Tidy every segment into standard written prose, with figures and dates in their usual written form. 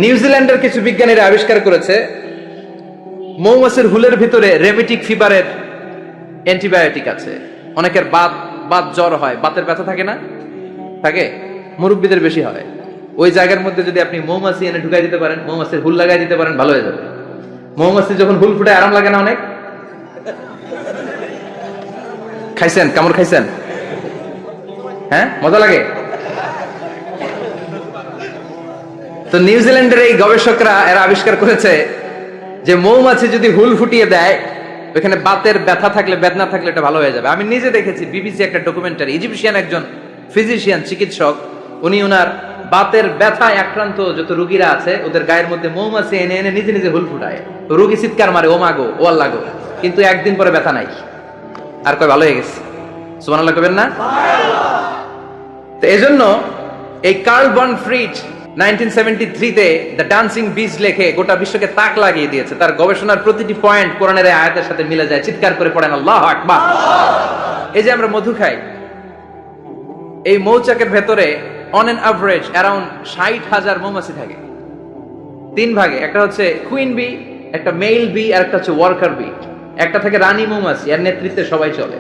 নিউজিল্যান্ডের কিছু বিজ্ঞানীরা আবিষ্কার করেছে মৌমাছির হুলের ভিতরে রেমিটিক ফিভারের অ্যান্টিবায়োটিক আছে। অনেকের বাত জ্বর হয়, বাতের ব্যথা থাকে না, থাকে, মুরব্বীদের বেশি হয়। ওই জায়গার মধ্যে যদি আপনি মৌমাছি এনে ঢুকাই দিতে পারেন, মৌমাছির হুল লাগাই দিতে পারেন, ভালো হয়ে যাবে। মৌমাছি যখন হুল ফুটে আরাম লাগে না অনেক? খাইছেন, কামড় খাইছেন? হ্যাঁ, মজা লাগে। তো নিউজিল্যান্ডের এই গবেষকরা এরা আবিষ্কার করেছে যে মৌমাছি যদি হুল ফুটিয়ে দেয়, ওখানে বাতের ব্যথা থাকলে, বেদনা থাকলে এটা ভালো হয়ে যাবে। আমি নিজে দেখেছি, বিবিসি একটা ডকুমেন্টারি, ইজিপশিয়ান একজন ফিজিশিয়ান, চিকিৎসক, উনি ওনার বাতের ব্যথায় আক্রান্ত যত রোগীরা আছে ওদের গায়ের মধ্যে মৌমাছি এনে এনে নিজে নিজে হুল ফুটায়। রোগী চিৎকার মারে, ও মাগো, ও আল্লাহ গো, কিন্তু একদিন পরে ব্যথা নাই, আর কয় ভালো হয়ে গেছে। সুবহানাল্লাহ কবেন না? তো এজন্য এই কার্ল বন ফ্রিজ 1973-তে দ্য ডান্সিং বিজ লেখে গোটা বিশ্বকে তাক লাগিয়ে দিয়েছে। তার গবেষণার প্রতিটি পয়েন্ট কোরআনের আয়াতের সাথে মিলে যায়। চিৎকার করে পড়েন আল্লাহু আকবার। এই যে আমরা মধু খাই, এই মৌচাকের ভেতরে অন এন অ্যাভারেজ অ্যারাউন্ড 60,000 মৌমাছি থাকে। তিন ভাগে, একটা হচ্ছে কুইন বি, একটা মেল বি, আর একটা হচ্ছে ওয়ার্কার বি। একটা থাকে রানী মৌমাছি, এর নেতৃত্বে সবাই চলে।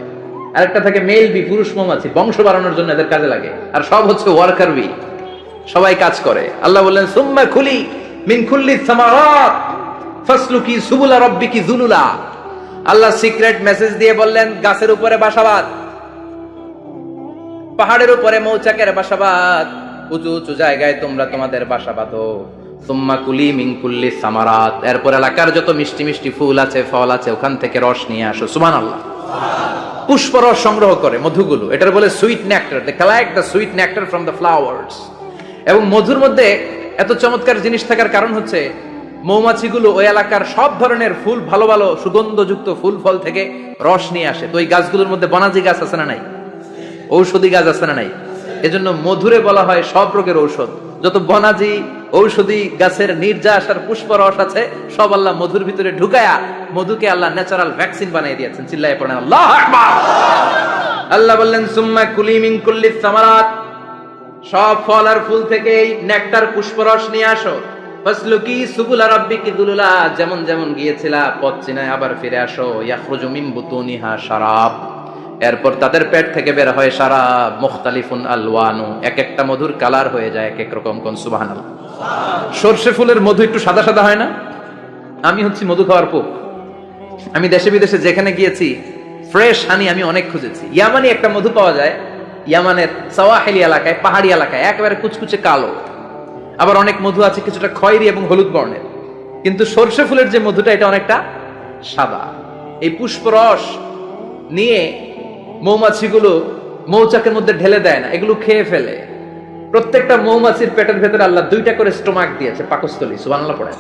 আর একটা থাকে মেল বি, পুরুষ মৌমাছি, বংশ বাড়ানোর জন্য এদের কাজে লাগে। আর সব হচ্ছে ওয়ার্কার বি, সবাই কাজ করে। আল্লাহ বললেন সুম্মা খুলি মিন কুল্লি সামারাত ফাসলুকি সুবুলা রাব্বিকি যুলুলা। আল্লাহ সিক্রেট মেসেজ দিয়ে বললেন, গাছের উপরে বাসাবাদ, পাহাড়ের উপরে মৌচাকের বাসাবাদ, উঁচু উঁচু জায়গায় তোমরা তোমাদের বাসা বাঁধো। সুম্মা কুলি মিন কুল্লি সামারাত, এরপর এলাকার যত মিষ্টি মিষ্টি ফুল আছে, ফল আছে, ওখান থেকে রস নিয়ে আসো। সুবহানাল্লাহ। পুষ্প রস সংগ্রহ করে মধুগুলো, এটার বলে sweet nectar. They collect the sweet nectar from the flowers. এবং মধুর মধ্যে এত চমৎকার জিনিস থাকার কারণ হচ্ছে মৌমাছিগুলো ওই এলাকার সব ধরনের ফুল, ভালো ভালো সুগন্ধযুক্ত ফুল ফল থেকে রস নিয়ে আসে। তো ওই গাছগুলোর মধ্যে বনাজি গাছ আছে না নাই? ঔষধি গাছ আছে না নাই? এজন্য মধুরে বলা হয় সব রোগের ঔষধ। যত বনাজি ঔষধি গাছের নির্যাস আর পুষ্প রস আছে, সব আল্লাহ মধুর ভিতরে ঢুকায়া মধুকে আল্লাহ ন্যাচারাল ভ্যাকসিন বানিয়ে দিয়েছেন। চিল্লায়ে পড়েন আল্লাহু আকবার। আল্লাহ বললেন সুম্মা কুলি মিন কুল্লি সামারাত, সব ফল আর ফুল থেকে নেকটার পুষ্পরস নিয়ে আসো। ফাসলুকি সুবুলা রাব্বিকি যুলুলা, যেমন যেমন গিয়েছিলা পথ চিনায় আবার ফিরে আসো। ইয়াখরুজু মিন বুতুনিহা শারাব, এরপর তাদের পেট থেকে বের হয় শারাব। মুখতালিফুন আলওয়ানু, এক একটা মধুর কালার হয়ে যায় এক এক রকম। কোন সুবহানাল্লাহ। সরষে ফুলের মধু একটু সাদা সাদা হয় না? আমি হচ্ছি মধু খাওয়ার পোক। আমি দেশে বিদেশে যেখানে গিয়েছি ফ্রেশ হানি আমি অনেক খুঁজেছি। ইয়ামানি একটা মধু পাওয়া যায়, ইয়ামানের সাওয়াহিলি এলাকায়, পাহাড়ি এলাকায়, একেবারে কুচকুচে কালো। আবার অনেক মধু আছে কিছুটা খয়েরি এবং হলুদ বর্ণের। কিন্তু সরষে ফুলের যে মধুটা, এটা অনেকটা সাদা। এই পুষ্পরস নিয়ে মৌমাছিগুলো মৌচাকের মধ্যে ঢেলে দেয় না, এগুলো খেয়ে ফেলে। প্রত্যেকটা মৌমাছির পেটের ভেতরে আল্লাহ দুইটা করে স্টোমাক দিয়েছে, পাকস্থলী। সুবহানাল্লাহ পড়ে।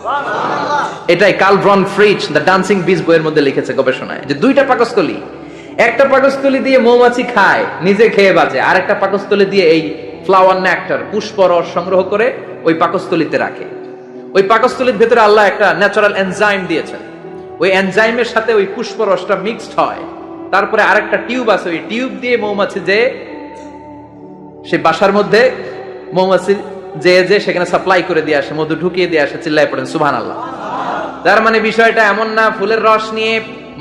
এটাই Karl von Frisch the dancing bees বইয়ের মধ্যে লিখেছে গবেষণায়, যে দুইটা পাকস্থলী। একটা পাকস্থলী দিয়ে মৌমাছি খায়, নিজে খেয়ে বাঁচে, আর একটা পাকস্থলী দিয়ে এই ফ্লাওয়ার নেক্টার, পুষ্প রস সংগ্রহ করে ওই পাকস্থলীতে রাখে। ওই পাকস্থলীর ভেতরে আল্লাহ একটা ন্যাচারাল এনজাইম দিয়েছেন। ওই এনজাইমের সাথে ওই পুষ্প রসটা মিক্সড হয়। তারপরে আরেকটা টিউব আছে, ওই টিউব দিয়ে মৌমাছি যে সেই বাসার মধ্যে মৌমাছি যে সেখানে সাপ্লাই করে দিয়ে আসে, মধু ঢুকিয়ে দিয়ে আসে। চিল্লায় পড়েন সুবহানাল্লাহ। তার মানে বিষয়টা এমন না ফুলের রস নিয়ে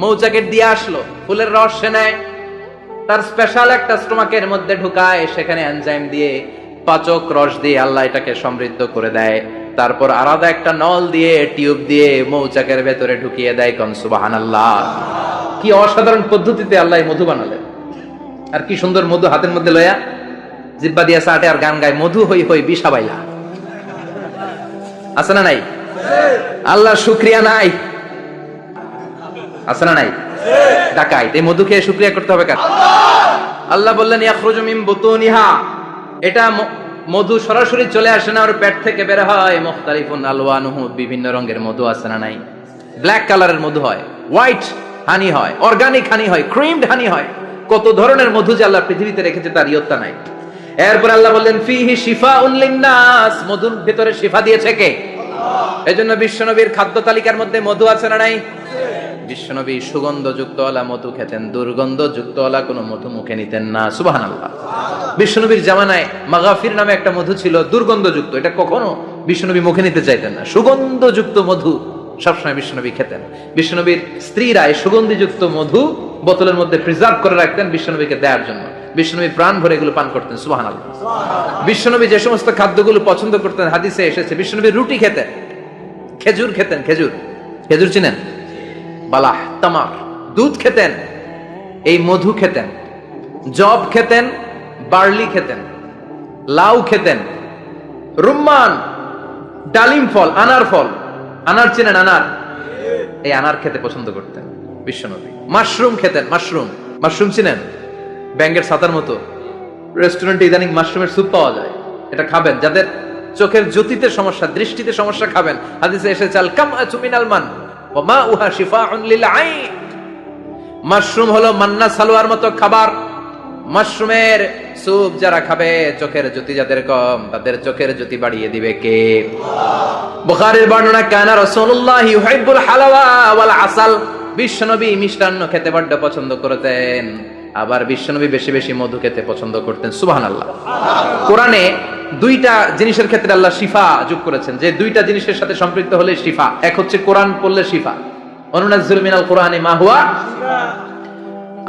মৌচাকের দিয়ে আসলো, ফুলের রস সে নেয়, তার স্পেশাল একটা স্টোমাকের মধ্যে ঢুকায়, সেখানে এনজাইম দিয়ে, পাচক রস দিয়ে আল্লাহ এটাকে সমৃদ্ধ করে দেয়। তারপর আলাদা একটা নল দিয়ে, টিউব দিয়ে মৌচাকের ভেতরে ঢুকিয়ে দেয়। কোন সুবহানাল্লাহ। কি অসাধারণ পদ্ধতিতে আল্লাহ মধু বানালেন। আর কি সুন্দর মধু হাতের মধ্যে লয়া জিব্বা দিয়া চাটে আর গান গায়, মধু হই হই বিষা বাইলা। আছে না নাই? আল্লাহ শুকরিয়া নাই? আছে না নাই? ডাকাইত। এই মধু খেয়ে শুকরিয়া করতে হবে কার? আল্লাহ বললেন ইয়াখরুজু মিন বুতুনিহা, এটা মধু সরাসরি চলে আসে না, ওর পেট থেকে বের হয়। মুখতালিফুন আলওয়ানুহু, বিভিন্ন রঙের মধু। আছে না নাই? ব্ল্যাক কালারের মধু হয়, হোয়াইট হানি হয়, অর্গানিক হানি হয়, ক্রিমড হানি হয়। কত ধরনের মধু যে আল্লাহ পৃথিবীতে রেখেছে তার ইয়ত্তা নাই। এরপর আল্লাহ বললেন ফিহি শিফাউন লিন্নাস, মধুর ভিতরে শিফা দিয়েছে কে? আল্লাহ। এজন্য বিশ্বনবীর খাদ্য তালিকার মধ্যে মধু আছে না নাই? বিশ্বনবী সুগন্ধযুক্ত ওয়ালা মধু খেতেন, দুর্গন্ধযুক্ত ওয়ালা কোনো মধু মুখে নিতেন না। সুবহানাল্লাহ। বিশ্বনবীর জামানায় মাগাফির নামে একটা মধু ছিল, দুর্গন্ধযুক্ত। এটা কখনো বিশ্বনবী মুখে নিতে চাইতেন না। সুগন্ধযুক্ত মধু সবসময় বিশ্বনবী খেতেন। বিশ্বনবীর স্ত্রীরা এই সুগন্ধিযুক্ত মধু বোতলের মধ্যে প্রিজার্ভ করে রাখতেন বিশ্বনবীকে দেওয়ার জন্য। বিশ্বনবী প্রাণ ভরে এগুলো পান করতেন, সুবহানাল্লাহ। বিশ্বনবী যে সমস্ত খাদ্যগুলো পছন্দ করতেন হাদিসে এসেছে, বিশ্বনবী রুটি খেতেন, খেজুর খেতেন, খেজুর, খেজুর চিনেন, বালাহ, তামার, দুধ খেতেন, এই মধু খেতেন, জব খেতেন, বার্লি খেতেন, লাউ খেতেন, রুম্মান, ডালিম ফল, আনার ফল, আনার চিনেন, আনার, এই আনার খেতে পছন্দ করতেন বিশ্বনবী। মাশরুম খেতেন, মাশরুম, মাশরুম চিনেন, ব্যাঙের ছাতার মতো। রেস্টুরেন্টে ইদানিং মাশরুমের স্যুপ পাওয়া যায়, এটা খাবেন। যাদের চোখের জ্যোতিতে সমস্যা, দৃষ্টিতে সমস্যা, খাবেন। হাদিসে এসেছে আল কামআতু মিনাল মান ওয়া মাউহা শিফাউন লিল আইন। মাশরুম হলো মান্না সালোয়ার মতো খাবার। মাশরুমের স্যুপ যারা খাবে, চোখের জ্যোতি যাদের কম, তাদের চোখের জ্যোতি বাড়িয়ে দিবে কে? বুখারীর বর্ণনা, কানা রাসূলুল্লাহ ইউহিব্বুল হালাওয়া ওয়াল আসাল। বিশ্বনবী মিষ্টান্ন খেতে বড্ড পছন্দ করতেন, আবার বিশ্বনবী বেশি বেশি মধু খেতে পছন্দ করতেন, সুবহানাল্লাহ। কোরআনে দুইটা জিনিসের ক্ষেত্রে আল্লাহ শিফা যোগ করেছেন, যে দুইটা জিনিসের সাথে সম্পৃক্ত হলে শিফা। এক হচ্ছে কোরআন পড়লে শিফা, অনুনাজ্জিলু মিনাল কোরআনি মা হুয়া।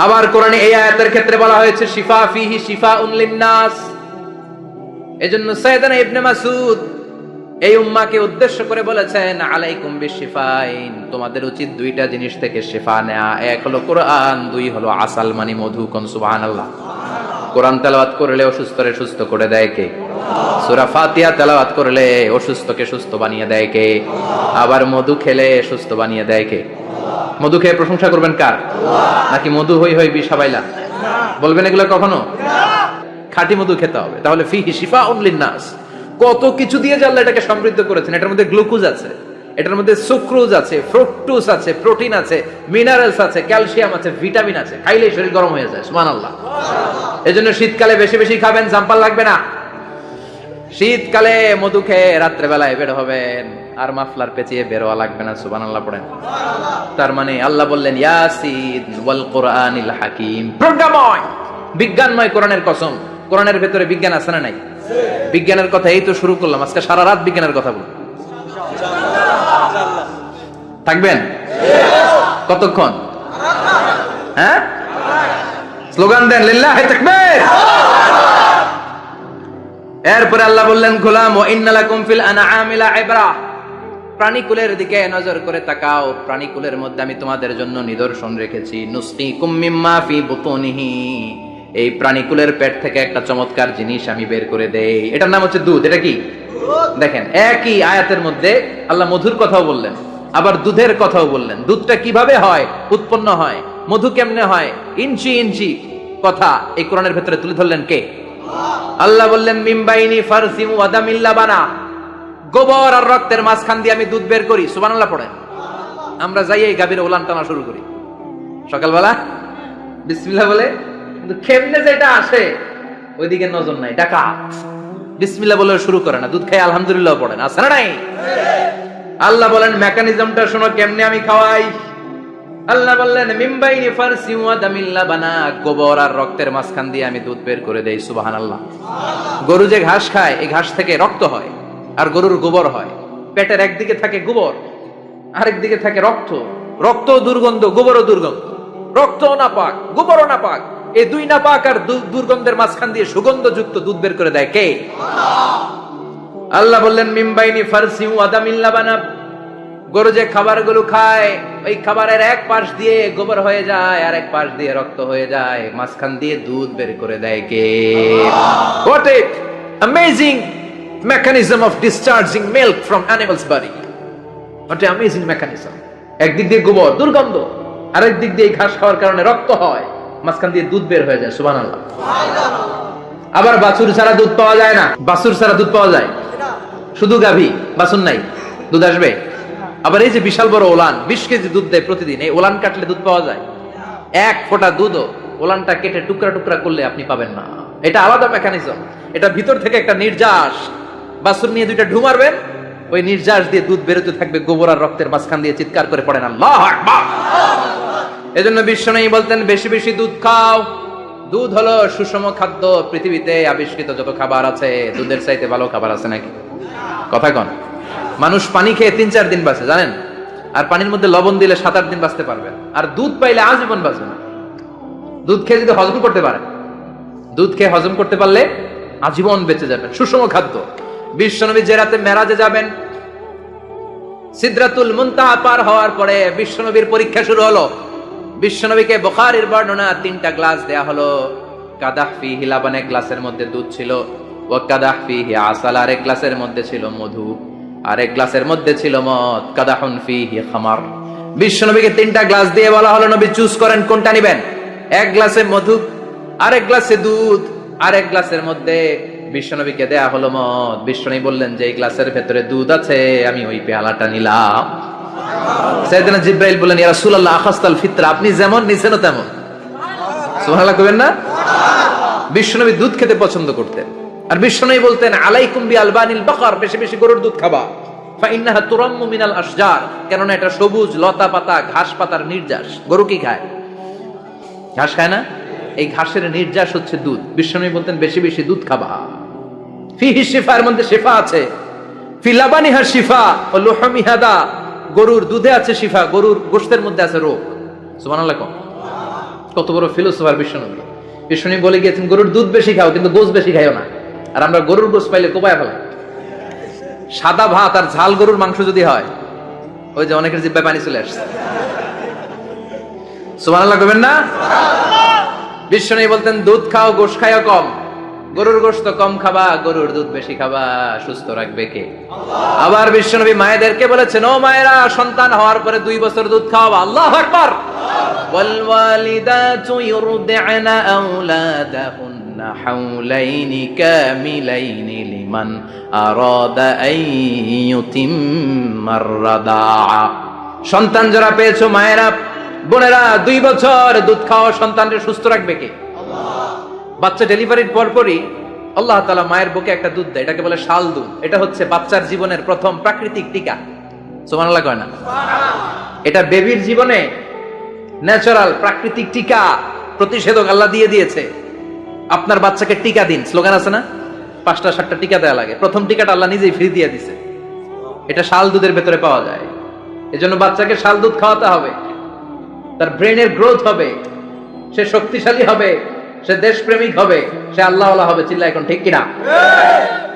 আবার কোরআনে এই আয়াতের ক্ষেত্রে বলা হয়েছে শিফা ফিহি শিফাউন লিন-নাস। এজন্য সাইয়েদনা ইবনে মাসউদ এই উম্মাহকে উদ্দেশ্য করে বলেছেন, আলাইকুম বিশিফাইন, তোমাদের উচিত দুইটা জিনিস থেকে শিফা নেয়া। এক হলো কোরআন, দুই হলো আসাল মানে মধু। কোন সুবহানাল্লাহ। কোরআন তেলাওয়াত করলে অসুস্থরে সুস্থ করে দেয় কে? সূরা ফাতিহা তেলাওয়াত করলে অসুস্থকে সুস্থ বানিয়ে দেয় কে? আবার মধু খেলে সুস্থ বানিয়ে দেয় কে? মধু খেয়ে প্রশংসা করবেন কার? নাকি মধু হই হই বিষাবাইলা বলবেন এগুলো কখনো? খাঁটি মধু খেতে হবে। তাহলে ফিহি শিফাউন লিন-নাস, কত কিছু দিয়ে যে আল্লাহ এটাকে সমৃদ্ধ করেছেন। এটার মধ্যে গ্লুকোজ আছে, এটার মধ্যে সুক্রোজ আছে, ফ্রুকটোজ আছে, প্রোটিন আছে, মিনারেলস আছে, ক্যালসিয়াম আছে, ভিটামিন আছে। খাইলেই শরীর গরম হয়ে যায়, সুবহানাল্লাহ। এজন্য শীতকালে বেশি বেশি খাবেন, জাম্পার লাগবে না। শীতকালে মধু খেয়ে রাত্রে বেলায় বের হবেন, আর মাফলার পেঁচিয়ে বেরোয়া লাগবে না, সুবহানাল্লাহ পড়েন। তার মানে আল্লাহ বললেন ইয়াসিন ওয়াল কোরআনিল হাকিম, প্রজ্ঞাময়, বিজ্ঞানময় কোরআনের কসম। কোরআনের ভেতরে বিজ্ঞান আছে না নাই? বিজ্ঞানের কথা এই তো শুরু করলাম, আজকে সারা রাত বিজ্ঞানের কথা বলবো। থাকবেন কতক্ষণ? হ্যাঁ, স্লোগান দেন লিল্লাহি তাকবীর। এরপরে আল্লাহ বললেন, গোলাম ওয়া ইন্না লাকুম ফিল আনআমি লাইবরা, প্রাণীকুলের দিকে নজর করে তাকাও। প্রাণীকুলের মধ্যে আমি তোমাদের জন্য নিদর্শন রেখেছি। নুসকিকুম মিম্মা ফি বুতুনিহি, এই প্রাণীকুলের পেট থেকে একটা চমৎকার জিনিস আমি বের করে দেই, এটার নাম হচ্ছে দুধ। এটা কি? দেখেন, একই আয়াতের মধ্যে আল্লাহ মধুর কথাও বললেন, আবার দুধের কথাও বললেন। দুধটা কিভাবে হয়, উৎপন্ন হয়, মধু কেমনে হয়, ইঞ্চি ইঞ্চি কথা এই কোরআনের ভেতরে তুলে ধরলেন কে? আল্লাহ বললেন মিমবাইনি ফারসিম ওয়া দামিল লাবানা, গোবর আর রক্তের মাঝখান দিয়ে আমি দুধ বের করি। সুবহানাল্লাহ পড়েন। আমরা যাই এই গাভীর ওলান টানা শুরু করি সকালবেলা বিসমিল্লাহ বলে, কিন্তু কেমনে যেটা আসে ওইদিকে নজর নাই, ডাকাত। বিসমিল্লাহ বলে শুরু করে না, দুধ খাই আলহামদুলিল্লাহ পড়েন, আছে না নাই? আল্লাহ বলেন মেকানিজমটা শোনো কেমনে আমি খাওয়াই। আল্লাহ বললেন মিমবাইনি ফারসিম ওয়া দামিল লাবানা, গোবর আর রক্তের মাঝখান দিয়ে আমি দুধ বের করে দেই। সুবহানাল্লাহ। গরু যে ঘাস খায়, এই ঘাস থেকে রক্ত হয় আর গরুর গোবর হয়। পেটের একদিকে থাকে গোবর, আরেক দিকে থাকে রক্ত। রক্ত দুর্গন্ধ, গোবরও দুর্গন্ধ। রক্তও নাপাক, গোবরও নাপাক। এই দুই নাপাক আর দুর্গন্ধের মাঝখান দিয়ে সুগন্ধযুক্ত দুধ বের করে দেয় কে? আল্লাহ বললেন মিমবাইনি ফারসিম ওয়া দামিল লাবানা, গরু যে খাবারগুলো খায়, ওই খাবারের এক পাশ দিয়ে গোবর হয়ে যায় আর এক পাশ দিয়ে রক্ত হয়ে যায়, মাঝখান দিয়ে দুধ বের করে দেয় কে? What a amazing mechanism of discharging milk from animal's body. What an amazing mechanism. একদিক দিয়ে গোবর দুর্গন্ধ, আরেক দিক দিয়ে ঘাস খাওয়ার কারণে রক্ত হয়, মাঝখান দিয়ে দুধ বের হয়ে যায়। সুবহানাল্লাহ। আবার বাছুর ছাড়া দুধ পাওয়া যায় না। বাছুর ছাড়া দুধ পাওয়া যায়? শুধু গাভী, বাছুর নাই, দুধ আসবে? আবার এই যে বিশাল বড় ওলান, 20 কেজি দুধ দেয় প্রতিদিন, এই ওলান কাটলে দুধ পাওয়া যায়? এক ফোঁটা দুধও ওলানটা কেটে টুকরা টুকরা করলে আপনি পাবেন না। এটা আলাদা মেকানিজম। এটা ভিতর থেকে একটা নির্যাস, বাছুর নিয়ে দুইটা ঢু মারবেন, ওই নির্যাস দিয়ে দুধ বেরোতে থাকবে, গোবর আর রক্তের মাঝখান দিয়ে চিৎকার করে পড়েন আল্লাহু আকবার। এজন্য বিশ্বনবী বলতেন বেশি বেশি দুধ খাও। দুধ হলো সুষম খাদ্য। পৃথিবীতে আবিষ্কৃত যত খাবার আছে, দুধের চাইতে ভালো খাবার আছে নাকি? কথা কন। মানুষ পানি খেয়ে 3-4 দিন বাঁচে জানেন, আর পানির মধ্যে লবণ দিলে 7-8 দিন বাঁচতে পারবেন। আর দুধ পাইলে আজীবন বাঁচবে না। দুধ খেয়ে যদি হজম করতে পারেন, দুধ খেয়ে হজম করতে পারলে আজীবন বেঁচে যাবেন, সুষম খাদ্য। বিশ্বনবী যে রাতে মেরাজে যাবেন, সিদরাতুল মুনতাহা পার হওয়ার পরে বিশ্বনবীর পরীক্ষা শুরু হলো। বিশ্বনবীকে বুখারীর বর্ণনা 3টা গ্লাস দেয়া হলো। কাদাহ ফিহি লাবান, এক গ্লাসের মধ্যে দুধ ছিল, ওয়া কাদাহ ফিহি আসাল, আর এক গ্লাসের মধ্যে ছিল মধু, আর এক গ্লাসের মধ্যে ছিল মদ। কাদাহুন ফিহি খামার। বিশ্বনবীকে 3টা গ্লাস দিয়ে বলা হলো, নবী চুজ করেন কোনটা নেবেন। এক গ্লাসে মধু, আরেক গ্লাসে দুধ, আরেক গ্লাসের মধ্যে বিশ্বনবীকে দেয়া হলো মদ। বিশ্বনবী বললেন যে এই গ্লাসের ভেতরে দুধ আছে, আমি ওই পেয়ালাটা নিলাম। সাইয়েদনা জিবরাইল বললেন, ইয়া রাসূলুল্লাহ আখাস্তাল ফিতরা, আপনি যেমন নিছেন তেমন। সুবহানাল্লাহ কইবেন না? বিশ্বনবী দুধ খেতে পছন্দ করতেন, আর বিশ্বনবী বলতেন আলাইকুম বি আলবানিল বাকার, বেশি বেশি গরুর দুধ খাবা। ফা ইন্নাহা তুরাম্মু মিনাল আশজার, কেননা এটা সবুজ লতা পাতা ঘাস পাতার নির্যাস। গরু কি খায়? ঘাস খায় না? এই ঘাসের নির্যাস হচ্ছে দুধ। বিশ্বনবী বলতেন বেশি বেশি দুধ খাবা। ফিহি শিফা, এর মধ্যে শিফা আছে। ফি লাবানিহা শিফা ওয়া লুহমিহা দা, গরুর দুধে আছে শিফা, গরুর গোশতের মধ্যে আছে রোগ। সুবহানাল্লাহ। কত বড় ফিলোসোফার বিশ্বনবী। বিশ্বনবী বলে গিয়েছেন গরুর দুধ বেশি খাও, কিন্তু গোশত বেশি খাইও না। আর আমরা গরুর গোশত পাইলে কোপায় ফেলাই। সাদা ভাত আর ঝাল গরুর মাংস যদি হয়, ওই যে অনেকের জিহ্বায় পানি চলে আসছে। সুবহানাল্লাহ কইবেন না? বিশ্বনবী বলতেন দুধ খাও, গোশত খাইও কম। গরুর গোশত কম খাবা, গরুর দুধ বেশি খাবা। সুস্থ রাখবে কে? আল্লাহ। আবার বিশ্বনবী মায়েদেরকে বলেছেন, ও মায়েরা, সন্তান হওয়ার পরে 2 বছর দুধ খাওয়াবা। আল্লাহু আকবার। ওয়াল ওয়ালিদাতু ইউরদি'না আওলাদাহুন্না হাওলাইনি কামিলাইনি লিমান আরাদা আন ইউতিম্মার রাদাআ। সন্তান যারা পেয়েছো মায়েরা, বোনেরা, 2 বছর দুধ খাওয়া সন্তানকে সুস্থ রাখবে কে? আল্লাহ। বাচ্চা ডেলিভারির পরপরই আল্লাহ তাআলা মায়ের বুকে একটা দুধ দেয়, এটাকে বলে শাল দুধ। এটা হচ্ছে বাচ্চার জীবনের প্রথম প্রাকৃতিক টিকা। সুবহানাল্লাহ কয় না? এটা বেবির জীবনে ন্যাচারাল প্রাকৃতিক টিকা, প্রতিষেধক আল্লাহ দিয়ে দিয়েছে। আপনার বাচ্চাকে টিকা দিন, স্লোগান আছে না? 5টা-7টা টিকা দেয়া লাগে। প্রথম টিকাটা আল্লাহ নিজেই ফ্রি দিয়ে দিছে। এটা শাল দুধের ভেতরে পাওয়া যায়। এজন্য বাচ্চাকে শাল দুধ খাওয়াতে হবে। তার ব্রেনের গ্রোথ হবে, সে শক্তিশালী হবে, সে দেশপ্রেমিক হবে, সে আল্লাহওয়ালা হবে। চিল্লা এখন ঠিক কিনা?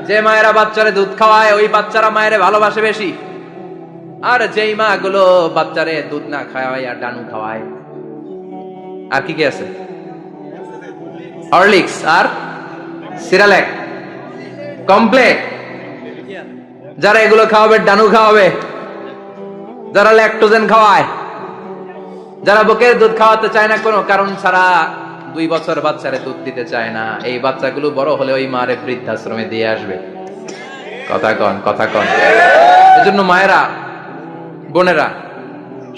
যে মায়েরা বাচ্চারে দুধ খাওয়ায়, ওই বাচ্চারা মায়েরে ভালোবাসে বেশি। আর যেই মা গুলো বাচ্চারে দুধ না খাওয়ায় আর ডানু খাওয়ায়, আর কি কি আছে? হরলিক্স আর সিরালেক, কমপ্লেট। যারা এগুলো খাওয়াবে, ডানু খাওয়াবে, যারা ল্যাকটোজেন খাওয়ায়, যারা বুকের দুধ খাওয়াতে চায় না কোনো কারণ ছাড়া, 2 বছর বাচ্চারে দুধ দিতে চায় না, এই বাচ্চাগুলো বড় হলে ওই মারে বৃদ্ধাশ্রমে দিয়ে আসবে। কথা কন, কথা কন। এজন্য মায়েরা, বোনেরা,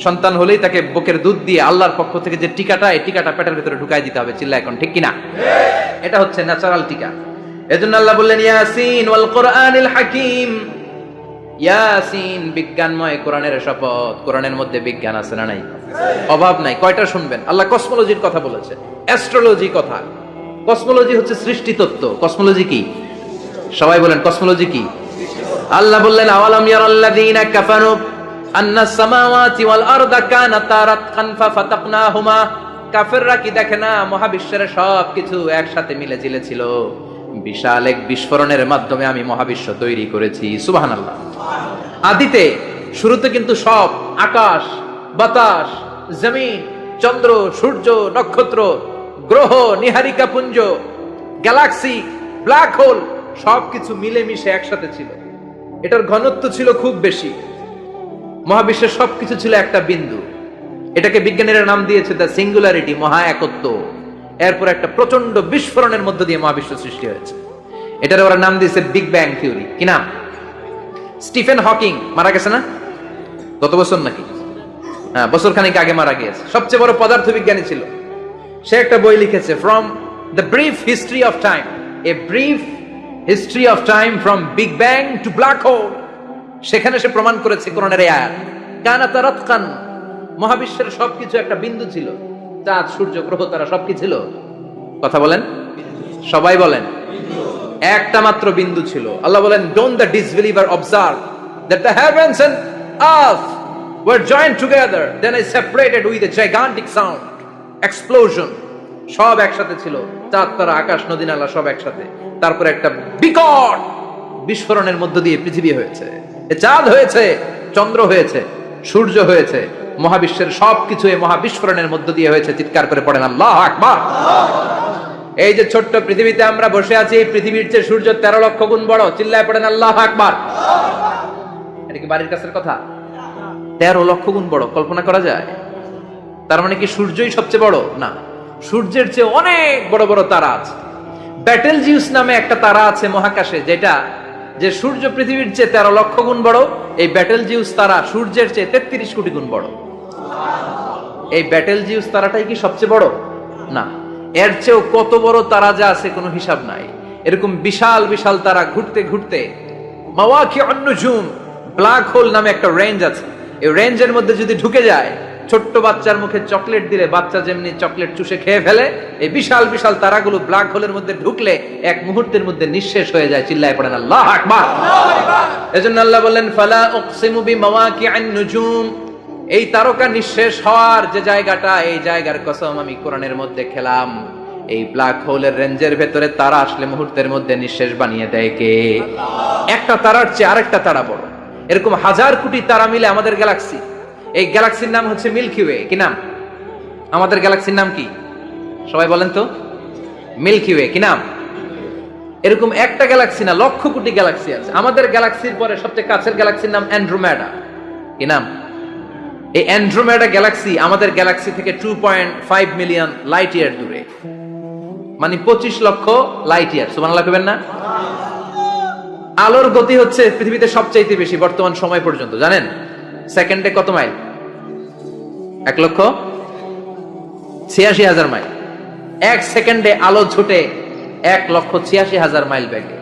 সন্তান হলেই তাকে বুকের দুধ দিয়ে আল্লাহর পক্ষ থেকে যে টিকাটা, এই টিকাটা পেটের ভিতরে ঢুকাই দিতে হবে। চিল্লা এখন ঠিক কিনা? এটা হচ্ছে ন্যাচারাল টিকা। এজন্য আল্লাহ বললেন ইয়াসিন ওয়াল কোরআনিল হাকিম। ইয়াসিন, বিজ্ঞানময় কোরআনের শপথ। কোরআনের মধ্যে বিজ্ঞান আছে না নাই? অভাব নাই। কয়টা শুনবেন? আল্লাহ কসমোলজির কথা বলেছে, অ্যাস্ট্রোলজি কথা। কসমোলজি হচ্ছে সৃষ্টি তত্ত্ব। কসমোলজি কি? সবাই বলেন কসমোলজি কি? আল্লাহ বললেন আওয়ালাম ইয়ারাল্লাযীনা কাফারু আন্নাস সামাওয়াতি ওয়াল আরদা কানাতা রাতকান ফাফাতাকনাহুমা। কাফেররা কি দেখে না মহাবিশ্বের সবকিছু একসাথে মিলে ঝিলে ছিল, বিশাল এক বিস্ফোরণের মাধ্যমে আমি মহাবিশ্ব তৈরি করেছি। সুবহানাল্লাহ। আদিতে, শুরুতে কিন্তু সব আকাশ, বাতাস, জমিন, চন্দ্র, সূর্য, নক্ষত্র, গ্রহ, নিহারিকা পুঞ্জ, গ্যালাক্সি, ব্ল্যাক হোল সবকিছু মিলেমিশে একসাথে ছিল। এটার ঘনত্ব ছিল খুব বেশি। মহাবিশ্বের সবকিছু ছিল একটা বিন্দু। এটাকে বিজ্ঞানীরা নাম দিয়েছে দ্য সিঙ্গুলারিটি, মহা একত্ব। এরপর একটা প্রচন্ড বিস্ফোরণের মধ্য দিয়ে মহাবিশ্ব সৃষ্টি হয়েছে। এটার ওরা নাম দিয়েছে বিগ ব্যাং থিওরি। কি নাম? স্টিফেন হকিং মারা গেছে না গত বছর নাকি? হ্যাঁ, বছর খানিক আগে মারা গিয়েছে। সবচেয়ে বড় পদার্থবিজ্ঞানী ছিল। সে একটা বই লিখেছে, from the brief history of time, a brief history of time from big bang two black hole. সেখানে সে প্রমাণ করেছে কোরআনের এই আয়াত, কানাতা রাতকান, মহাবিশ্বের সবকিছু একটা বিন্দু ছিল। চাঁদ, সূর্য, গ্রহ, তারা সবকিছু ছিল। কথা বলেন, সবাই বলেন, একটা মাত্র বিন্দু ছিল। আল্লাহ বলেন, don't the disbeliever observe that the heavens and earth were joined together, then I separated with a gigantic sound, explosion. সব একসাথে ছিল, চাঁদ তারা আকাশ নদী নালা সব একসাথে। তারপর একটা বিকট বিস্ফোরণের মধ্য দিয়ে পৃথিবী হয়েছে, চাঁদ হয়েছে, চন্দ্র হয়েছে, সূর্য হয়েছে, মহাবিশ্বের সবকিছু এই মহাবিস্ফোরণের মধ্য দিয়ে হয়েছে। চিৎকার করে পড়েন আল্লাহু আকবার। এই যে ছোট্ট পৃথিবীতে আমরা বসে আছি, এই পৃথিবীর চেয়ে সূর্য 13 লক্ষ গুণ বড়। চিল্লায় পড়েন আল্লাহু আকবার। এটা কি বাড়ির কাছের কথা? 13 লক্ষ গুণ বড়, কল্পনা করা যায়? তার মানে কি সূর্যই সবচেয়ে বড়? না, সূর্যের চেয়ে অনেক বড় বড় তারা আছে। ব্যাটেল জিউস নামে একটা তারা আছে মহাকাশে, যেটা যে সূর্য পৃথিবীর চেয়ে 13 লক্ষ গুণ বড়। এই ব্যাটেল জিউস তারা সূর্যের চেয়ে 33 কোটি গুণ বড়। এই ব্যাটেল জিউস তারাটাই কি সবচেয়ে বড়? না, এর চেয়েও কত বড় তারা যা আছে কোনো হিসাব নাই। এরকম বিশাল বিশাল তারা ঘুরতে ঘুরতে মাওয়াকিউন নুজুম, ব্ল্যাক হোল নামে একটা রেঞ্জ আছে। এই রেঞ্জের মধ্যে যদি ঢুকে যায়, ছোট্ট বাচ্চার মুখে চকলেট দিলে বাচ্চা যেমনি চকলেট চুষে খেয়ে ফেলে, এই বিশাল বিশাল তারাগুলো ব্ল্যাক হোলের মধ্যে ঢুকলে এক মুহূর্তের মধ্যে নিঃশেষ হয়ে যায়। চিল্লায় পড়েন আল্লাহু আকবার। এজন্য আল্লাহ বললেন, ফালা উকসিমু বিমাওয়াকিউন নুজুম, এই তারকা নিঃশেষ হওয়ার যে জায়গাটা, এই জায়গার কসম আমি কোরআনের মধ্যে খেলাম। এই ব্ল্যাক হোলের রেঞ্জের ভেতরে তারা আসলে মুহূর্তের মধ্যে নিঃশেষ বানিয়ে দেয় কে? একটা তারার চেয়ে আরেকটা তারা বড়। এরকম হাজার কোটি তারা মিলে আমাদের গ্যালাক্সি। এই গ্যালাক্সির নাম হচ্ছে মিল্কি ওয়ে। কি নাম? আমাদের গ্যালাক্সির নাম কি? সবাই বলেন তো। Milky way. কি নাম? এরকম একটা গ্যালাক্সি না, লক্ষ কোটি গ্যালাক্সি আছে। আমাদের গ্যালাক্সির পরে সবচেয়ে কাছের গ্যালাক্সির নাম অ্যান্ড্রোমেডা। কি নাম? এই অ্যান্ড্রোমেডা গ্যালাক্সি আমাদের গ্যালাক্সি থেকে 2.5 মিলিয়ন লাইট ইয়ার দূরে, মানে 25 লক্ষ লাইট ইয়ার। সুবহানাল্লাহ কইবেন না? আলোর গতি হচ্ছে পৃথিবীতে সবচাইতে বেশি বর্তমান সময় পর্যন্ত, জানেন? সেকেন্ডে কত মাইল? 1,86,000 মাইল। এক সেকেন্ডে আলো ছুটে 1,86,000 মাইল বেগে।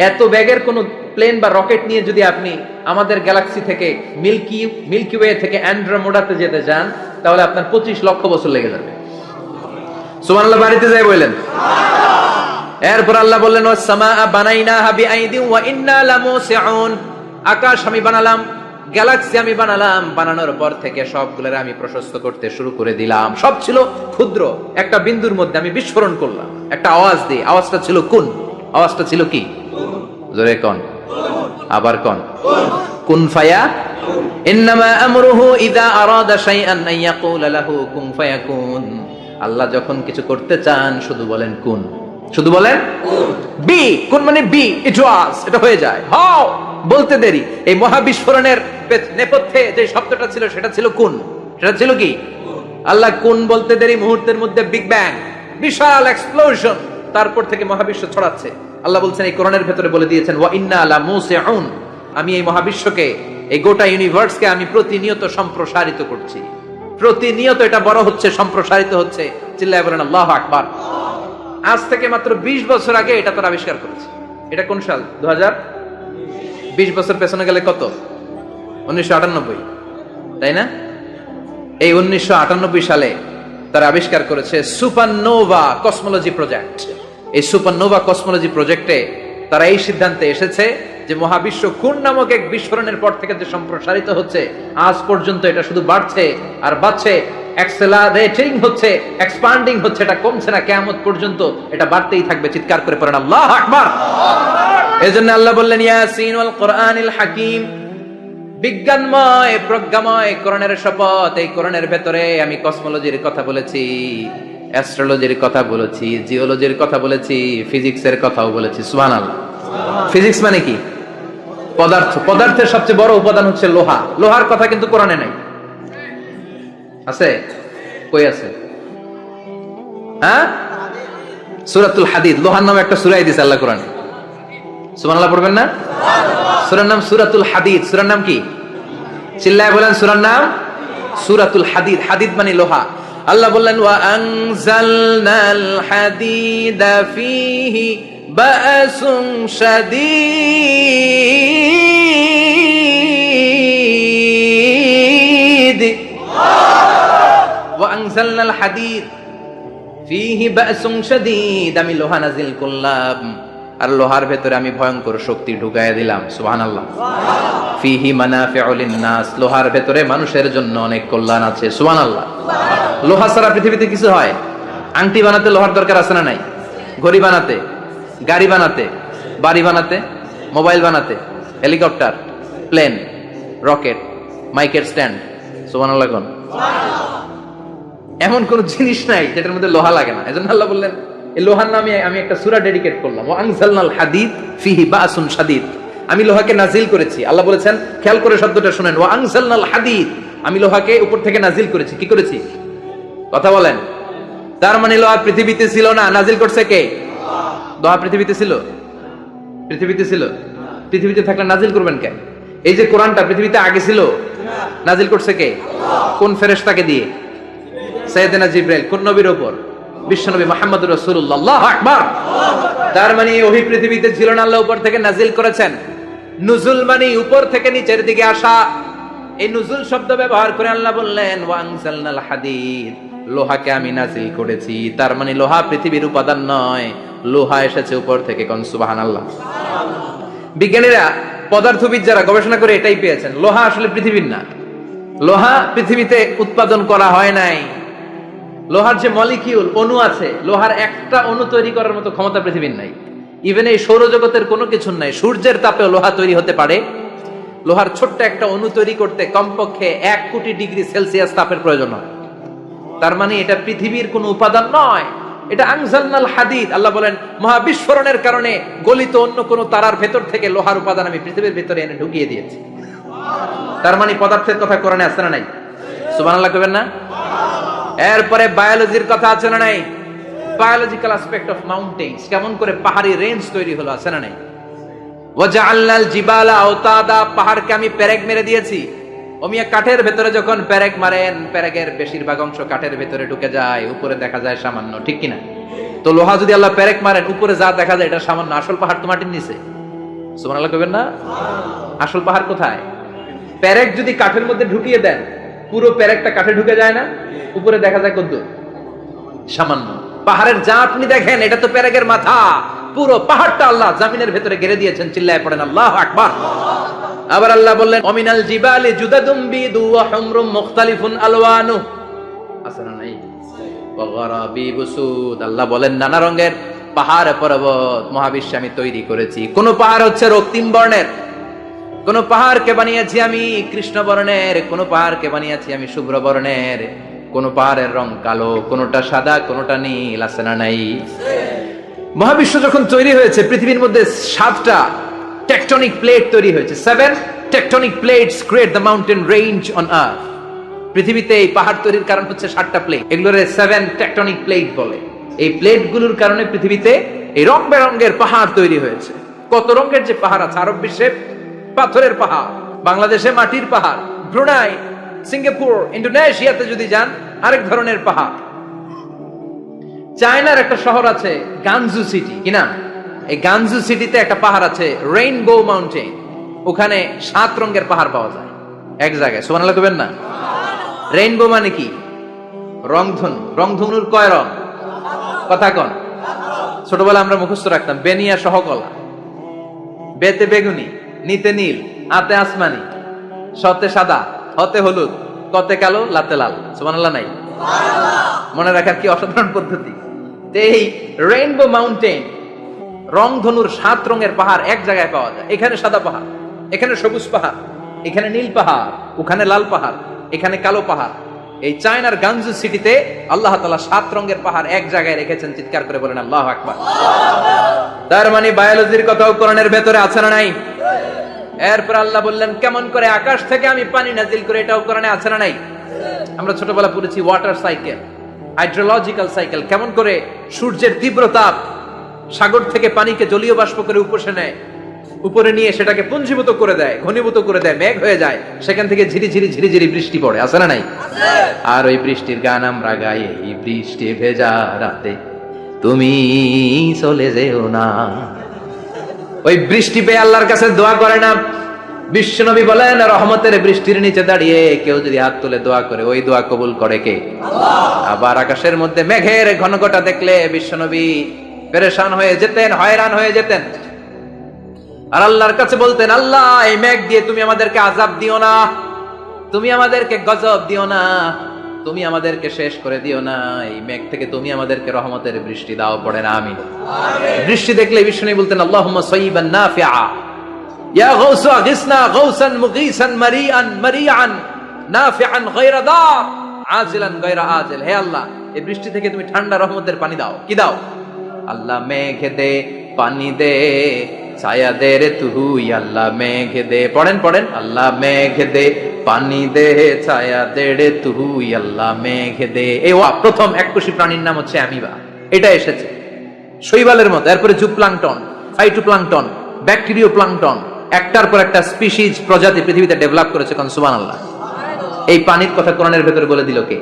এত বেগের কোন প্লেন বা রকেট নিয়ে যদি আপনি আমাদের গ্যালাক্সি থেকে মিল্কি ওয়ে থেকে অ্যান্ড্রোমেডাতে যেতে চান, তাহলে আপনার 25 লক্ষ বছর লেগে যাবে। সুবহানাল্লাহ বাড়িতে যাই বলেন। এরপর আল্লাহ বললেন, ওয়াস সামাআ বানাইনাহা বিআইদিন ওয়া ইন্না লামুসিউন, আকাশ আমি বানালাম, গ্যালাক্সি আমি বানালাম। বানানোর পর থেকে সবগুলোর আমি প্রশস্ত করতে শুরু করে দিলাম। সব ছিল ক্ষুদ্র, একটা বিন্দুর মধ্যে আমি বিস্ফোরণ করলাম, একটা আওয়াজ দিয়ে। আওয়াজটা ছিল কুন। আওয়াজটা ছিল কি? জোরে কোন, আবার কোন। কুন ফায়া। ইন্নামা আমরুহু ইযা আরাদা শাইআন আন ইয়াকুলা লাহু কুন ফায়াকুন। আল্লাহ যখন কিছু করতে চান শুধু বলেন কুন, শুধু বলেন বি। কুন মানে বি, ইট ওয়াজ, এটা হয়ে যায়। হাও বলতে দেরি। এই মহাবিস্ফোরণের নেপথ্যে যে শব্দটা ছিল সেটা ছিল কুন। সেটা ছিল কি? আল্লাহ কুন বলতে দেরি, মুহূর্তের মধ্যে বিগ ব্যাং, বিশাল এক্সপ্লোশন, তারপর থেকে মহাবিশ্ব ছড়াচ্ছে। আল্লাহ বলছেন এই কোরআনের ভেতরে বলে দিয়েছেন, ওয়া ইন্না লামুসিউন, আমি এই মহাবিশ্বকে, এই গোটা ইউনিভার্সকে আমি প্রতিনিয়ত সম্প্রসারিত করছি। প্রতিনিয়ত এটা বড় হচ্ছে, সম্প্রসারিত হচ্ছে। চিল্লায় বলেন আল্লাহু আকবার। আজ থেকে মাত্র 20 বছর আগে এটা তারা আবিষ্কার করেছে। এটা কোন সাল? 2020 বছর পেছনে গেলে কত? 1998, তাই না? এই 1998 সালে তারা আবিষ্কার করেছে সুপারনোভা কসমোলজি প্রজেক্ট। এই সুপারনোভা কসমোলজি প্রজেক্টে তারা এই সিদ্ধান্তে এসেছে যে মহাবিশ্ব কোন নামক এক বিস্ফোরণের পর থেকে যে সম্প্রসারিত হচ্ছে, আজ পর্যন্ত এটা শুধু বাড়ছে আর বাড়ছে, অ্যাক্সেলারেটিং হচ্ছে, এক্সপান্ডিং হচ্ছে, এটা কমছে না। কিয়ামত পর্যন্ত এটা বাড়তেই থাকবে। চিৎকার করে পড়েন আল্লাহু আকবার। এজন্য আল্লাহ বললেন, ইয়াসিন ওয়াল কোরআনিল হাকিম, বিজ্ঞানময় প্রজ্ঞাময় কোরআনের শপথ। এই কোরআনের ভেতরে আমি কসমোলজির কথা বলেছি, অ্যাস্ট্রোলজির কথা বলেছি, জিওলজির কথা বলেছি, ফিজিক্সের কথাও বলেছি। সুবহানাল্লাহ। ফিজিক্স মানে কি? পদার্থ। পদার্থের সবচেয়ে বড় উপাদান হচ্ছে লোহা। লোহার কথা কিন্তু কোরআনে নাই। আছে? কই আছে? হ্যাঁ, সূরাতুল হাদিদ, লোহার নামে একটা সূরা দিয়েছে আল্লাহ কোরআনে। সুবহানাল্লাহ পড়বেন না? সূরার নাম সূরাতুল হাদিদ। সূরার নাম কি? চিল্লায় বলেন সূরার নাম সূরাতুল হাদিদ। হাদিদ মানে লোহা। আল্লাহ বললেন, ওয়া আনজালনাল হাদিদা ফীহি বা'সুন শাদীদ। ওয়া আনজালনাল হাদিদ ফীহি বা'সুন শাদীদ, আমি লোহা নাযিল করলাম, আর লোহার ভেতরে আমি ভয়ঙ্কর শক্তি ঢুকাইয়া দিলাম। সুবহানাল্লাহ। ফিহি মানাফিউ লিন-নাস, লোহার ভেতরে মানুষের জন্য অনেক কল্যাণ আছে। সুবহানাল্লাহ। লোহা ছাড়া পৃথিবীতে কিছু হয়? আংটি বানাতে লোহার দরকার আছে না নাই? ঘড়ি বানাতে, গাড়ি বানাতে, বাড়ি বানাতে, মোবাইল বানাতে, হেলিকপ্টার, প্লেন, রকেট, মাইকের স্ট্যান্ড। সুবহানাল্লাহ কোন? এমন কোন জিনিস নাই যেটার মধ্যে লোহা লাগে না। এজন্য আল্লাহ বললেন এই লোহার নামে আমি একটা সূরা ডেডিকেট করলাম, ওয়া আনজালনাল হাদিদ ফিহি বাসুন শাদীদ। আমি লোহাকে নাজিল করেছি। আল্লাহ বলেছেন, খেয়াল করে শব্দটা শুনেন, ওয়া আনজালনাল হাদিদ, আমি লোহাকে উপর থেকে নাজিল করেছি। কি করেছি? কথা বলেন। তার মানে লোহা পৃথিবীতে ছিল না, নাজিল করছে কে? লোহা পৃথিবীতে ছিল? পৃথিবীতে ছিল। পৃথিবীতে থাকলে নাজিল করবেন কে? এই যে কোরআনটা পৃথিবীতে আগে ছিল, নাজিল করছে কে? কোন ফেরেশতাকে দিয়ে? সাইয়েদনা জিবরাইল। কোন নবীর উপর? বিশ্বনবী মুহাম্মদুর রাসূলুল্লাহ। আল্লাহু আকবার। তার মানে ওহী পৃথিবীতে ছিল না, আল্লাহ উপর থেকে নাজিল করেছেন। নুজুল মানে উপর থেকে নিচের দিকে আসা। এই নুজুল শব্দ ব্যবহার করে আল্লাহ বললেন, ওয়া আনজালনাল হাদিদ, লোহাকে আমি নাজিল করেছি। তার মানে লোহা পৃথিবীর উপাদান নয়, লোহা এসেছে উপর থেকে। কোন সুবহানাল্লাহ। বিজ্ঞানীরা, পদার্থবিদ যারা গবেষণা করে এটাই পেয়েছেন, লোহা আসলে পৃথিবীর না। লোহা পৃথিবীতে উৎপাদন করা হয় নাই। লোহার যে মলিকিউল, অণু আছে, লোহার একটা অণু তৈরি করার মতো ক্ষমতা পৃথিবীর নাই। ইভেন এই সৌরজগতের কোনো কিছু নাই। সূর্যের তাপেও লোহা তৈরি হতে পারে? লোহার ছোট্ট একটা অণু তৈরি করতে কমপক্ষে 1 কোটি ডিগ্রি সেলসিয়াস তাপের প্রয়োজন হয়। তার মানে এটা পৃথিবীর কোনো উপাদান নয়, এটা আনজালনাল হাদিদ। আল্লাহ বলেন, মহাবিস্ফোরণের কারণে গলিত অন্য কোনো তারার ভেতর থেকে লোহার উপাদান আমি পৃথিবীর ভিতরে এনে ঢুকিয়ে দিয়েছি। তার মানে পদার্থের কথা কোরআনে আছে না নাই? সুবহানাল্লাহ কইবেন না? এরপরে বায়োলজির কথা আছে না নাই? বায়োলজিক্যাল অ্যাসপেক্ট অফ মাউন্টেন্স, কেমন করে পাহাড়ি রেঞ্জ তৈরি হলো, আছে না নাই? ওয়াজআলনাল জিবালা আওতাদা, পাহাড়কে আমি পেরেক মেরে দিয়েছি। ওমিয়া কাঠের ভেতরে যখন পেরেক মারেন, পেরেকের বেশিরভাগ অংশ কাঠের ভেতরে ঢুকে যায়, উপরে দেখা যায় সামান্য, ঠিক কিনা? তো লোহা যদি আল্লাহ পেরেক মারেন, উপরে যা দেখা যায় এটা সামান্য, আসল পাহাড় তো মাটির নিচে। সুবহানাল্লাহ কইবেন না? আসল পাহাড় কোথায়? পেরেক যদি কাঠের মধ্যে ঢুকিয়ে দেন, পুরো পেরেকটা কাঠে ঢুকে যায় না, উপরে দেখা যায় কদ্দুর? সামান্য। পাহাড়ের যা আপনি দেখেন এটা তো পেরেকের মাথা, পুরো পাহাড়টা আল্লাহ জামিনের ভেতরে গেড়ে দিয়েছেন। চিল্লায় পড়েন আল্লাহু আকবার। আবার আল্লাহ বললেন, অমিনাল জিবালি জুদাদুম বিদু ওয়া হুমরুম মুখতালিফুন আলওয়ানু, আছে না নাই? ওয়া গরাবিব সুদ, আল্লাহ বলেন নানা রঙের পাহাড় পর্বত মহাবিশ্বে আমি তৈরি করেছি। কোন পাহাড় হচ্ছে রক্তিম বর্ণের, কোন পাহাড়কে বানিয়েছি আমি কৃষ্ণ বর্ণের, কোন পাহাড়কে বানিয়েছি আমি শুভ্র বর্ণের, কোন পাহাড়ের রং কালো, কোনটা সাদা, কোনটা নীল, আছে না নাই? মহাবিশ্ব যখন তৈরি হয়েছে, পৃথিবীর মধ্যে 7টা টেকটনিক প্লেট তৈরি হয়েছে। 7 tectonic plates create the mountain range on earth. পৃথিবীতে এই পাহাড় তৈরির কারণ হচ্ছে 7টা প্লেট, এগুলোরে 7 টেকটনিক প্লেট বলে। এই প্লেটগুলোর কারণে পৃথিবীতে এই রং বেরঙের পাহাড় তৈরি হয়েছে। কত রঙের যে পাহাড় আছে, আরব বিশ্বে পাথরের পাহাড়, বাংলাদেশে মাটির পাহাড়, ব্রুনাই, সিঙ্গাপুর, ইন্দোনেশিয়াতে যদি যান আরেক ধরনের পাহাড়। চায়নার একটা শহর আছে গানজু সিটি, কি নাম? এই গানজু সিটিতে একটা পাহাড় আছে রেইনবো মাউন্টেন, ওখানে 7 রঙের পাহাড় পাওয়া যায় এক জায়গায়। সুবহানাল্লাহ কইবেন না? রেইনবো মানে কি? রংধনু। রংধনুর কয় রং? কথা কন। ছোটবেলা আমরা মুখস্থ রাখতাম, বেনিয়া সহকলা, বেতে বেগুনি, নিতে নীল, আতে আসমানি, সতে সাদা, হতে হলুদ, কতে কালো, লাতে লাল। সুবহানাল্লাহ নাই? মনে রাখার কি অসাধারণ পদ্ধতি। এই রেইনবো মাউন্টেন, রংধনুর 7 রঙের পাহাড় এক জায়গায় পাওয়া যায়। এখানে সাদা পাহাড়, এখানে সবুজ পাহাড়, এখানে নীল পাহাড়, ওখানে লাল পাহাড়, এখানে কালো পাহাড়। এই চায়নার গানজু সিটিতে আল্লাহ তাআলা 7 রঙের পাহাড় এক জায়গায় রেখেছেন। চিৎকার করে বলেন আল্লাহু আকবার। তার মানে বায়োলজির কথাও কোরআনের ভেতরে আছে না নাই? এরপর আল্লাহ বললেন, কেমন করে আকাশ থেকে আমি পানি নাজিল করে, এটাও কোরআনে আছে না নাই? আমরা ছোটবেলা পড়েছি ওয়াটার সাইকেল, হাইড্রোলজিক্যাল সাইকেল, কেমন করে সূর্যের তীব্র তাপ সাগর থেকে পানিকে জলীয় বাষ্প করে উপসে নেয়, উপরে নিয়ে সেটাকে পুঞ্জীভূত করে দেয়, ঘনীভূত করে দেয়, মেঘ হয়ে যায়, সেখান থেকে ঝিরিঝিরি ঝিরিঝিরি বৃষ্টি পড়ে, আছে না নাই? আর ওই বৃষ্টির গান আমরা গাই, এই বৃষ্টি ভেজা রাতে তুমি চলে যেও না। ওই বৃষ্টি পেয়ে আল্লাহর কাছে দোয়া করে না। বিশ্বনবী বলেন, রহমতের বৃষ্টির নিচে দাঁড়িয়ে কেউ যদি হাত তুলে দোয়া করে, ওই দোয়া কবুল করে কে? আল্লাহ। আবার আকাশের মধ্যে মেঘের ঘনঘটা দেখলে বিশ্বনবী পেরেশান হয়ে যেতেন, হয়রান হয়ে যেতেন। আর আল্লাহর কাছে বলতেন, আল্লাহ এই মেঘ দিয়ে তুমি আমাদেরকে আযাব দিও না, তুমি আমাদেরকে গজব দিও না, তুমি আমাদেরকে শেষ করে দিও না, এই মেঘ থেকে তুমি আমাদেরকে রহমতের বৃষ্টি দাও। পড়ে না আমিন। বৃষ্টি দেখলে বিষ্ণু বলতেন, আল্লাহুম্মা সাইয়িবান নাফিআ, ইয়া গাউসু আগিসনা গাউসান মুগীসান মারিআন মারিআন নাফিআন গায়রা দার আজিলান গায়রা আজিল। হে আল্লাহ, এই বৃষ্টি থেকে তুমি ঠান্ডা রহমতের পানি দাও। কি দাও? আল্লাহ মেঘ দে, পানি দে, ছায়া দে রে তুই, আল্লাহ মেঘ দে। পড়েন পড়েন, আল্লাহ মেঘ দে, পানি দে, ছায়া দে রে তুই, আল্লাহ মেঘ দে। এই প্রথম এককোষী প্রাণীর নাম হচ্ছে অ্যামিবা, এটা এসেছে শৈবালের মতো। এরপরে জুপ্লাংটন, ফাইটোপ্লাংটন, ব্যাকটেরিও প্লাংটন, একটার পর একটা স্পিসিজ প্রজাতি পৃথিবীতে ডেভেলপ করেছে। কোন সুবহানাল্লাহ। এই পানির কথা কোরআনের ভেতরে বলে দিল কে?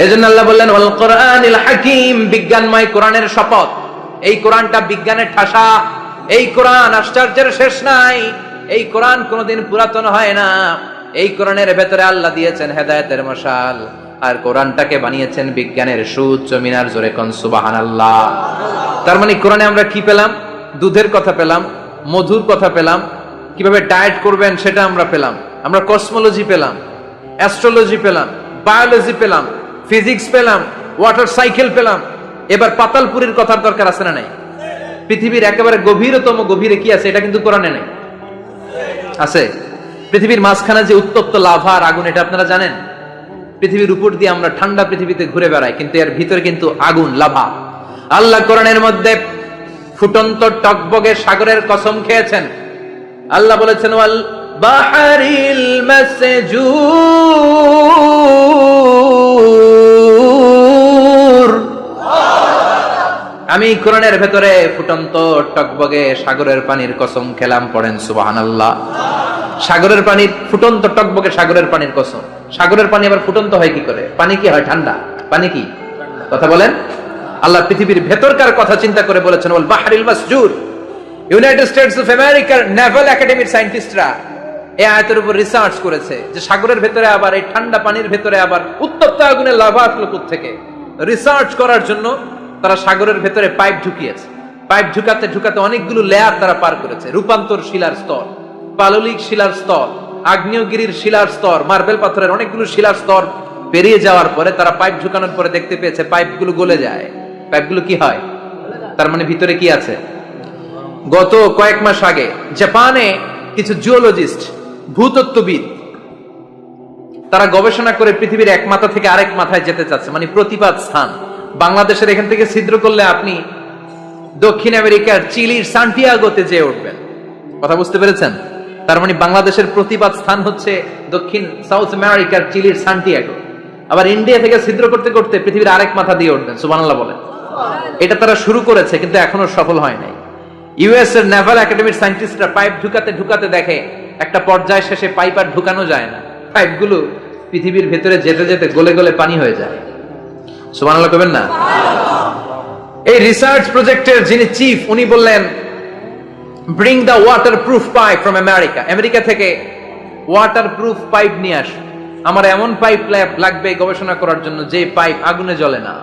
এজন্য আল্লাহ বললেন, ওয়াল কোরআনিল হাকিম, বিজ্ঞানময় কোরআনের শপথ। এই কোরআনটা বিজ্ঞানের ঠাসা, এই কোরআন আশ্চর্যের শেষ নাই, এই কোরআন কোনোদিন পুরাতন হয় না। এই কোরআনের ভেতরে আল্লাহ দিয়েছেন হেদায়েতের মশাল, আর কোরআনটাকে বানিয়েছেন বিজ্ঞানের সুউচ্চ মিনার। জোরে কোন সুবহানাল্লাহ। তার মানে কোরআনে আমরা কি পেলাম? দুধের কথা পেলাম, মধুর কথা পেলাম, কিভাবে ডায়েট করবেন সেটা আমরা পেলাম, আমরা কসমোলজি পেলাম, অ্যাস্ট্রোলজি পেলাম, বায়োলজি পেলাম, ফিজিক্স পেলাম, ওয়াটার সাইকেল পেলাম। এবার পাতালপুরীর কথার দরকার আছে না নাই? পৃথিবীর একেবারে গভীরতম গভীরে কি আছে, এটা কিন্তু কোরআনে নাই। আছে? পৃথিবীর মাঝখানে যে উত্তপ্ত লাভা আর আগুন, এটা আপনারা জানেন? পৃথিবীর উপর দিয়ে আমরা ঠান্ডা পৃথিবীতে ঘুরে বেড়াই, কিন্তু এর ভিতরে কিন্তু আগুন, লাভা। আল্লাহ কোরআনের মধ্যে ফুটন্ত টকবগে সাগরের কসম খেয়েছেন। আল্লাহ বলেছেন, ওয়াল বাহরিল মাসজুর, আমি কোরআনের ভেতরে ফুটন্ত টকবগে সাগরের পানির কসম খেলাম। পড়েন সুবহানাল্লাহ। সাগরের পানির ফুটন্ত টকবগে সাগরের পানির কসম। সাগরের পানি আবার ফুটন্ত হয় কি করে? পানি কি হয়? ঠান্ডা। পানি কি? কথা বলেন। আল্লাহ পৃথিবীর ভেতরকার কথা চিন্তা করে বলেছেন, ওয়াল বাহরিল মাসজুর। ইউনাইটেড স্টেটস অফ আমেরিকার নেভাল একাডেমির সায়েন্টিস্টরা এই আয়াতের উপর রিসার্চ করেছে যে সাগরের ভেতরে আবার এই ঠান্ডা পানির ভেতরে আবার উত্তপ্ত আগুনের লাভা আসলো থেকে। রিসার্চ করার জন্য তারা সাগরের ভেতরে পাইপ ঢুকিয়েছে। পাইপ ঢুকাতে ঢুকাতে অনেকগুলো লেয়ার তারা পার করেছে। রূপান্তর শিলার স্তর, পাললিক শিলার স্তর, আগ্নেয়গিরির শিলার স্তর, মার্বেল পাথরের অনেকগুলো শিলার স্তর পেরিয়ে যাওয়ার পরে তারা পাইপ ঢুকানোর পরে দেখতে পেয়েছে পাইপগুলো গলে যায়। পাইপগুলো কি হয়? তার মানে ভিতরে কি আছে? গত কয়েক মাস আগে জাপানে কিছু জিওলজিস্ট, ভূতত্ত্ববিদ, তারা গবেষণা করে পৃথিবীর এক মাথা থেকে আরেক মাথায় যেতে চাচ্ছে, মানে প্রতিপাদ স্থান। বাংলাদেশের এখান থেকে ছিদ্র করলে আপনি দক্ষিণ আমেরিকার চিলির সান্টিয়াগোতে যেয়ে উঠবেন। কথা বুঝতে পেরেছেন? তার মানে বাংলাদেশের প্রতিপাদ স্থান হচ্ছে দক্ষিণ সাউথ আমেরিকার চিলির সান্টিয়াগো। আবার ইন্ডিয়া থেকে ছিদ্র করতে করতে পৃথিবীর আরেক মাথা দিয়ে উঠবেন। সুবহানাল্লাহ বলেন। এটা তারা শুরু করেছে, কিন্তু এখনো সফল হয় নাই। ইউএস এর নেভাল একাডেমির সায়েন্টিস্টরা পাইপ ঢুকাতে ঢুকাতে দেখে একটা পর্যায় শেষে পাইপ আর ঢুকানো যায় না, পাইপগুলো পৃথিবীর ভেতরে যেতে যেতে গলে গলে পানি হয়ে যায়। সুবহানাল্লাহ কবেন না? এই রিসার্চ প্রজেক্টের যিনি চিফ, উনি বললেন, bring the waterproof pipe from America. America থেকে ওয়াটারপ্রুফ পাইপ নিয়ে আস। আমার এমন পাইপ লাগবে গবেষণা করার জন্য যে পাইপ আগুনে জ্বলে না।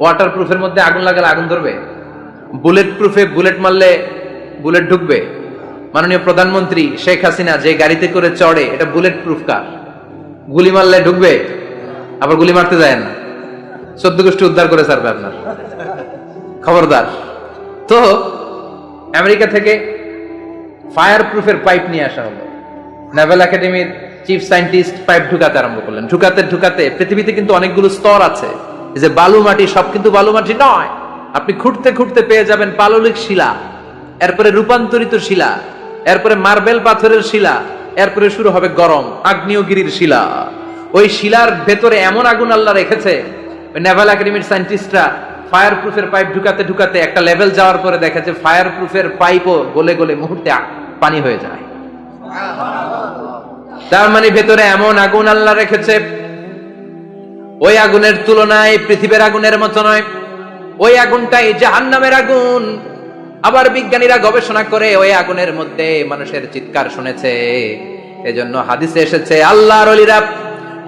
ওয়াটারপ্রুফের মধ্যে আগুন লাগালে আগুন ধরবে? বুলেট প্রুফে বুলেট মারলে বুলেট ঢুকবে? মাননীয় প্রধানমন্ত্রী শেখ হাসিনা যে গাড়িতে করে চড়ে, এটা বুলেট প্রুফ কার? গুলি মারলে ঢুকবে? আবার গুলি মারতে যায় না, 14 গোষ্ঠী উদ্ধার করে ছাড়বে আপনার, খবরদার। তো আমেরিকা থেকে ফায়ার প্রুফের পাইপ নিয়ে আসা হলো। নেভাল একাডেমির চিফ সায়েন্টিস্ট পাইপ ঢুকাতে আরম্ভ করলেন। ঢুকাতে ঢুকাতে পৃথিবীতে কিন্তু অনেকগুলো স্তর আছে, যে বালু মাটি, সব কিন্তু বালু মাটি নয়। আপনি খুঁড়তে খুঁড়তে পেয়ে যাবেন পাললিক শিলা, এরপরে রূপান্তরিত শিলা, এরপরে মার্বেল পাথরের শিলা, এরপরে শুরু হবে গরম আগ্নেয়গিরির শিলা। ওই শিলার ভেতরে এমন আগুন আল্লাহ রেখেছে, ওই নেভাল একাডেমির সায়েন্টিস্টরা ফায়ার প্রুফের পাইপ ঢুকাতে ঢুকাতে একটা লেভেল যাওয়ার পরে দেখেছে ফায়ার প্রুফের পাইপও গলে গলে মুহূর্তে পানি হয়ে যায়। তার মানে ভেতরে এমন আগুন আল্লাহ রেখেছে, ওই আগুনের তুলনায় পৃথিবীর আগুনের মতো নয়। ওই আগুনটাই জাহান্নামের আগুন। আবার বিজ্ঞানীরা গবেষণা করে ওই আগুনের মধ্যে মানুষের চিৎকার শুনেছে। এজন্য হাদিসে এসেছে, আল্লাহর ওলিরা,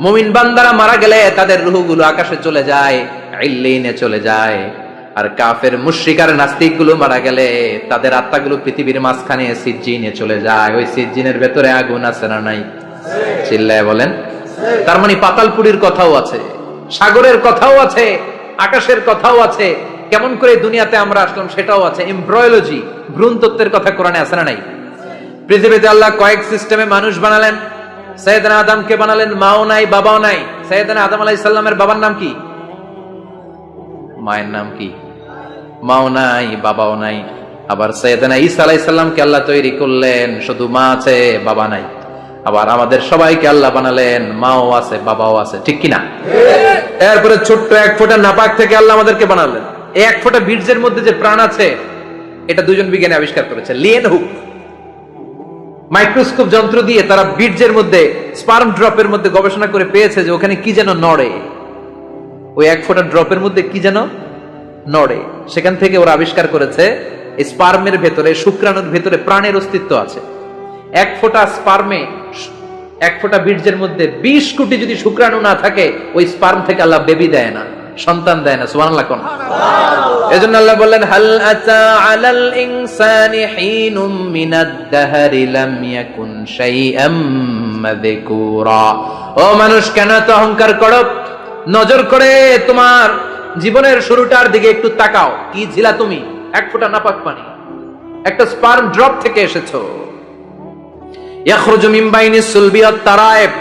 মুমিন বান্দারা মারা গেলে তাদের রূহগুলো আকাশে চলে যায়, ইল্লিনে চলে যায়। আর কাফের মুশরিক আর নাস্তিক গুলো মারা গেলে তাদের আত্মাগুলো পৃথিবীর মাঝখানে সিজ্জিনে চলে যায়। ওই সিজ্জিনের ভেতরে আগুন আছে না নাই? চিল্লায় বলেন। তার মানে পাতালপুরীর কথাও আছে, সাগরের কথাও আছে, আকাশের কথাও আছে। কেমন করে দুনিয়াতে আমরা আসলাম সেটাও আছে। এমব্রয়োলজি, ভ্রূণতত্ত্বের কথা কোরআনে আছে না নাই? পৃথিবীতে আল্লাহ কয়েক সিস্টেমে মানুষ বানালেন। সাইয়েদনা আদমকে বানালেন, মাও নাই বাবাও নাই। সাইয়েদনা আদম আলাইহিস সালামের বাবার নাম কি? মায়ের নাম কি? মাও নাই বাবাও নাই। আবার সাইয়েদনা ঈসা আলাইহিস সালামকে আল্লাহ তৈরি করলেন, শুধু মা আছে বাবা নাই। আবার আমাদের সবাইকে আল্লাহ বানালেন, মাও আছে বাবাও আছে, ঠিক কিনা? এরপরে ছোট্ট এক ফোঁটা নাপাক থেকে আল্লাহ আমাদেরকে বানালেন। এই এক ফোঁটা বীর্যের মধ্যে যে প্রাণ আছে, এটা দুজন বিজ্ঞানী আবিষ্কার করেছে। লিয়েন হুক মাইক্রোস্কোপ যন্ত্র দিয়ে তারা বীর্যের মধ্যে, স্পার্ম ড্রপের মধ্যে গবেষণা করে পেয়েছে যে ওখানে কি যেন নড়ে। ওই এক ফোঁটা ড্রপের মধ্যে কি যেন নড়ে। সেখান থেকে ওরা আবিষ্কার করেছে এই স্পার্মের ভেতরে, শুক্রাণুর ভেতরে প্রাণের অস্তিত্ব আছে। এক ফোঁটা স্পার্মে, এক ফোঁটা বীর্যের মধ্যে 20 কোটি যদি শুক্রাণু না থাকে, ওই স্পার্ম থেকে আল্লাহ বেবি দেয় না, সন্তান দেয় না। সুবহানাল্লাহ কোন? এজন্য আল্লাহ বললেন, হাল আতা আলাল ইনসানি হিনুম মিনাদ দাহরি লাম ইয়াকুন শাইআম মাযকুরা। ও মানুষ, কেন এত অহংকার করো? নজর করে তোমার জীবনের শুরুটার দিকে একটু তাকাও। কি ছিলা তুমি? এক ফোঁটা নাপাক পানি, একটা স্পার্ম ড্রপ থেকে এসেছো। ইয়াখরুজু মিন বাইনিস সুলবি ওয়াত তারায়েব।